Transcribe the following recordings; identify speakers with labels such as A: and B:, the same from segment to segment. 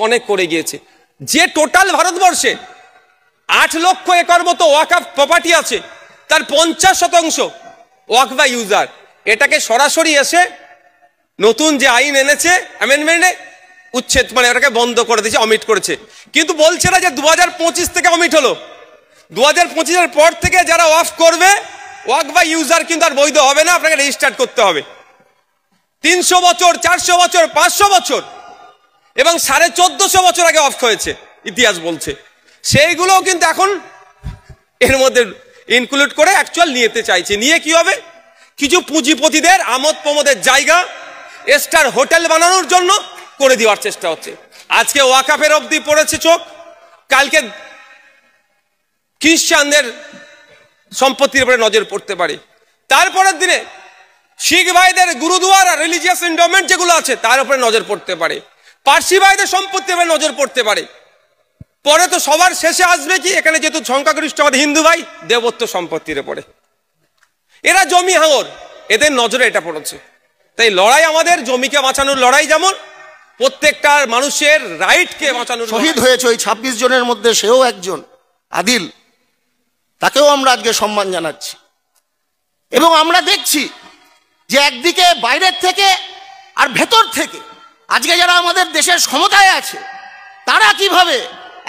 A: অনেক করে গিয়েছে। যে টোটাল ভারতবর্ষে 8 লক্ষ একর মতো ওয়াকফ প্রপার্টি আছে, তার 50% ওয়াকফ বাই ইউজার। এটাকে সরাসরি এসে নতুন যে আইন এনেছে অ্যামেন্ডমেন্টে উচ্ছেদ, মানে ওটাকে বন্ধ করে দিয়েছে, অমিট করেছে। কিন্তু বলছে না যে 2025 থেকে অমিট হলো। 2025-এর পর থেকে যারা ওয়াকফ করবে, ওয়াকফ বাই ইউজার কিন্তু আর বৈধ হবে না, আপনাকে রেজিস্টার্ড করতে হবে। 300 বছর, 400 বছর, 500 বছর এবং 1450 বছর আগে ওয়াকফ হয়েছে, ইতিহাস বলছে। সেইগুলোও কিন্তু এখন এর মধ্যে ইনক্লুড করে অ্যাকচুয়াল নিতে চাইছে। নিয়ে কি হবে? কিছু পুঁজিপতিদের আমোদ প্রমোদের জায়গা স্টার হোটেল বানানোর জন্য করে দেওয়ার চেষ্টা হচ্ছে। আজকে ওয়াকফের অবধি পড়েছে চোখ, কালকে খ্রিস্টানদের সম্পত্তির উপরে নজর পড়তে পারে, তারপরের দিনে শিখ ভাইদের গুরুদুয়ারা রিলিজিয়াস এন্ডোমেন্ট যেগুলো আছে তার উপরে নজর পড়তে পারে, পার্সি ভাইদের সম্পত্তির উপরে নজর পড়তে পারে। পরে তো সবার শেষে আসবে কি, এখানে যেহেতু সংখ্যাগরিষ্ঠ আমাদের হিন্দু ভাই, দেবত্ব সম্পত্তির উপরে। এরা জমি হাঙর, এদের নজরে এটা পড়েছে। তাই লড়াই আমাদের জমিকে বাঁচানোর লড়াই, যেমন প্রত্যেকটা মানুষের রাইটকে বাঁচানোর।
B: শহীদ হয়েছে ওই 26 জনের মধ্যে সেও একজন, আদিল, তাকেও আমরা আজকে সম্মান জানাচ্ছি। এবং আমরা দেখছি যে একদিকে বাইরের থেকে আর ভেতর থেকে আজকে যারা আমাদের দেশের ক্ষমতায় আছে তারা কিভাবে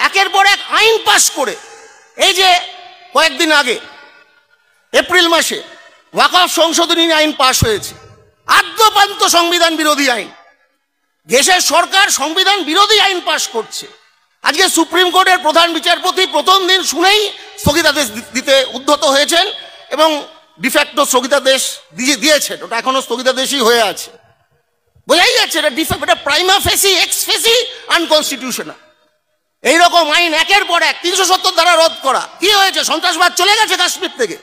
B: একের পর এক আইন পাশ করে, এই যে কয়েকদিন আগে এপ্রিল মাসে ওয়াকফ সংশোধনী আইন পাশ হয়েছে, আদ্যপান্ত সংবিধান বিরোধী আইন। দেশের সরকার সংবিধান বিরোধী আইন পাশ করছে। আজকে সুপ্রিম কোর্টের প্রধান বিচারপতি প্রথম দিন শুনেই স্থগিতাদেশ দিতে উদ্যত হয়েছেন এবং ডিফ্যাক্টো স্থগিতাদেশ দিয়েছেন। ওটা এখনো স্থগিতাদেশই হয়ে আছে। বোঝাই যাচ্ছে এটা প্রাইমা ফেসি এক্স ফেসি আনকনস্টিটিউশনাল। এইরকম আইন একের পর এক 370 ধারা রদ করা। কি হয়েছে? সন্ত্রাসবাদ চলে গেছে কাশ্মীর থেকে।